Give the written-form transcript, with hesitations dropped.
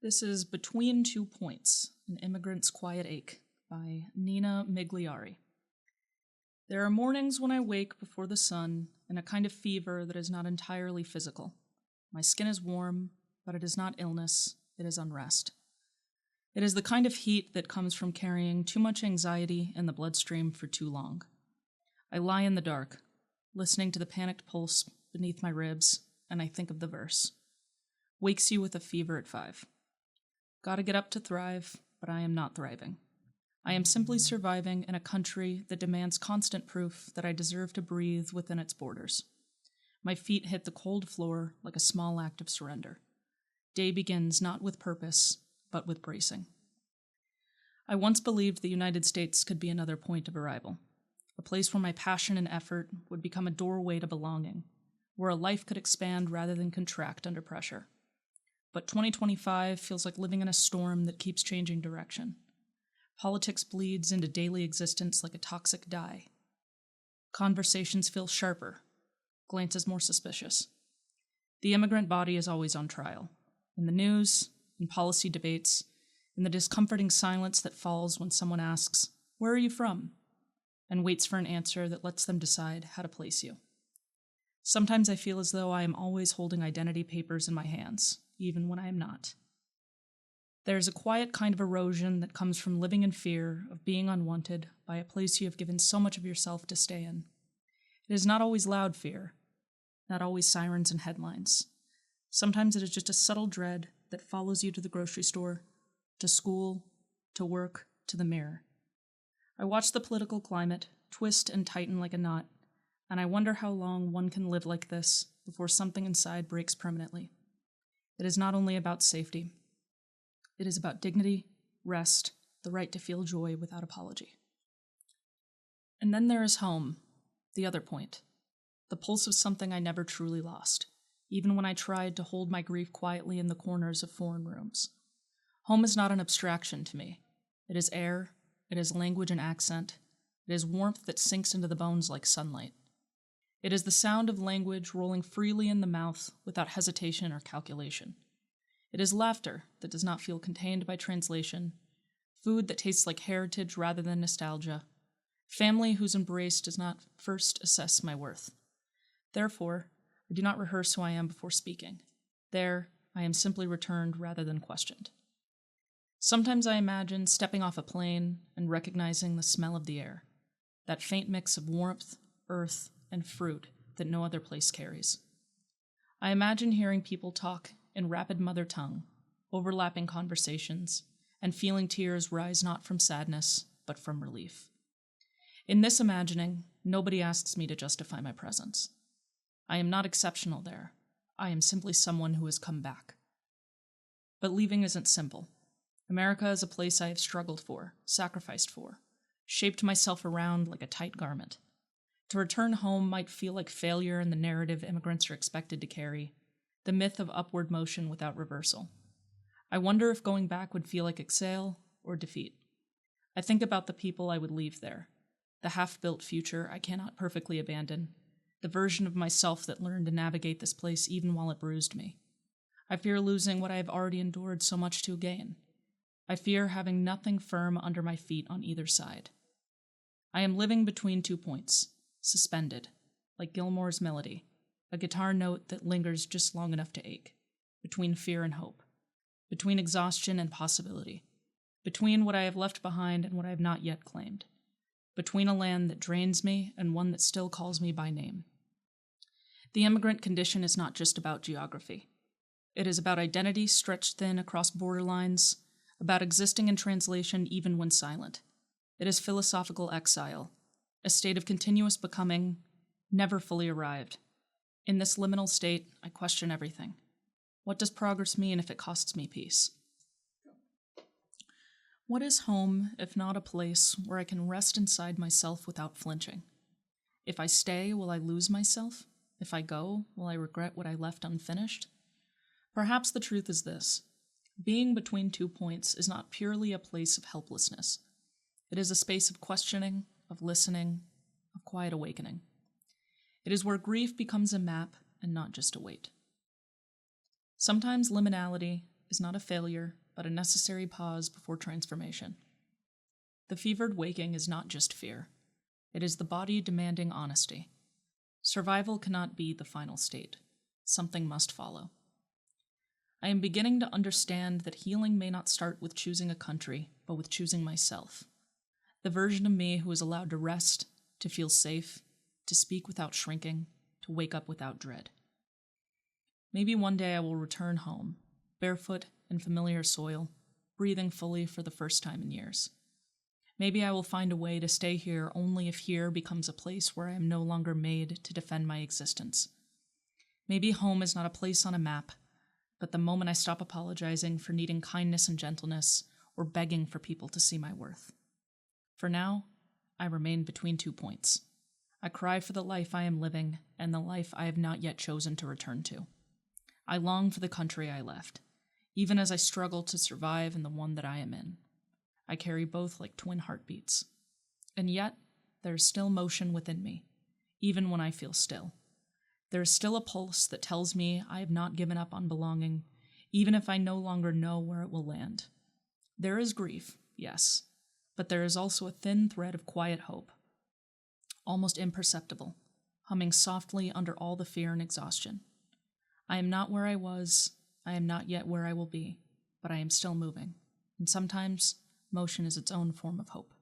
This is Between 2 Points, An Immigrant's Quiet Ache by Nina Migliari. There are mornings when I wake before the sun in a kind of fever that is not entirely physical. My skin is warm, but it is not illness, it is unrest. It is the kind of heat that comes from carrying too much anxiety in the bloodstream for too long. I lie in the dark, listening to the panicked pulse beneath my ribs, and I think of the verse. Wakes you with a fever at 5. Gotta get up to thrive, but I am not thriving. I am simply surviving in a country that demands constant proof that I deserve to breathe within its borders. My feet hit the cold floor like a small act of surrender. Day begins not with purpose, but with bracing. I once believed the United States could be another point of arrival, a place where my passion and effort would become a doorway to belonging, where a life could expand rather than contract under pressure. But 2025 feels like living in a storm that keeps changing direction. Politics bleeds into daily existence like a toxic dye. Conversations feel sharper, glances more suspicious. The immigrant body is always on trial. In the news, in policy debates, in the discomforting silence that falls when someone asks, "Where are you from?" and waits for an answer that lets them decide how to place you. Sometimes I feel as though I am always holding identity papers in my hands, even when I am not. There is a quiet kind of erosion that comes from living in fear of being unwanted by a place you have given so much of yourself to stay in. It is not always loud fear, not always sirens and headlines. Sometimes it is just a subtle dread that follows you to the grocery store, to school, to work, to the mirror. I watch the political climate twist and tighten like a knot, and I wonder how long one can live like this before something inside breaks permanently. It is not only about safety. It is about dignity, rest, the right to feel joy without apology. And then there is home, the other point, the pulse of something I never truly lost, even when I tried to hold my grief quietly in the corners of foreign rooms. Home is not an abstraction to me. It is air, it is language and accent, it is warmth that sinks into the bones like sunlight. It is the sound of language rolling freely in the mouth without hesitation or calculation. It is laughter that does not feel contained by translation, food that tastes like heritage rather than nostalgia, family whose embrace does not first assess my worth. Therefore, I do not rehearse who I am before speaking. There, I am simply returned rather than questioned. Sometimes I imagine stepping off a plane and recognizing the smell of the air, that faint mix of warmth, earth, and fruit that no other place carries. I imagine hearing people talk in rapid mother tongue, overlapping conversations, and feeling tears rise not from sadness, but from relief. In this imagining, nobody asks me to justify my presence. I am not exceptional there. I am simply someone who has come back. But leaving isn't simple. America is a place I have struggled for, sacrificed for, shaped myself around like a tight garment. To return home might feel like failure in the narrative immigrants are expected to carry, the myth of upward motion without reversal. I wonder if going back would feel like exhale or defeat. I think about the people I would leave there, the half-built future I cannot perfectly abandon, the version of myself that learned to navigate this place even while it bruised me. I fear losing what I have already endured so much to gain. I fear having nothing firm under my feet on either side. I am living between 2 points, suspended, like Gilmore's melody, a guitar note that lingers just long enough to ache, between fear and hope, between exhaustion and possibility, between what I have left behind and what I have not yet claimed, between a land that drains me and one that still calls me by name. The immigrant condition is not just about geography. It is about identity stretched thin across borderlines, about existing in translation even when silent. It is philosophical exile, a state of continuous becoming, never fully arrived. In this liminal state, I question everything. What does progress mean if it costs me peace? What is home if not a place where I can rest inside myself without flinching? If I stay, will I lose myself? If I go, will I regret what I left unfinished? Perhaps the truth is this. Being between 2 points is not purely a place of helplessness. It is a space of questioning, of listening, of quiet awakening. It is where grief becomes a map and not just a weight. Sometimes liminality, is not a failure, but a necessary pause before transformation. The fevered waking is not just fear. It is the body demanding honesty. Survival cannot be the final state. Something must follow. I am beginning to understand that healing may not start with choosing a country, but with choosing myself. The version of me who is allowed to rest, to feel safe, to speak without shrinking, to wake up without dread. Maybe one day I will return home, barefoot in familiar soil, breathing fully for the first time in years. Maybe I will find a way to stay here only if here becomes a place where I am no longer made to defend my existence. Maybe home is not a place on a map, but the moment I stop apologizing for needing kindness and gentleness or begging for people to see my worth. For now, I remain between 2 points. I cry for the life I am living and the life I have not yet chosen to return to. I long for the country I left, even as I struggle to survive in the one that I am in. I carry both like twin heartbeats. And yet, there is still motion within me, even when I feel still. There is still a pulse that tells me I have not given up on belonging, even if I no longer know where it will land. There is grief, yes, but there is also a thin thread of quiet hope, almost imperceptible, humming softly under all the fear and exhaustion. I am not where I was, I am not yet where I will be, but I am still moving, and sometimes motion is its own form of hope.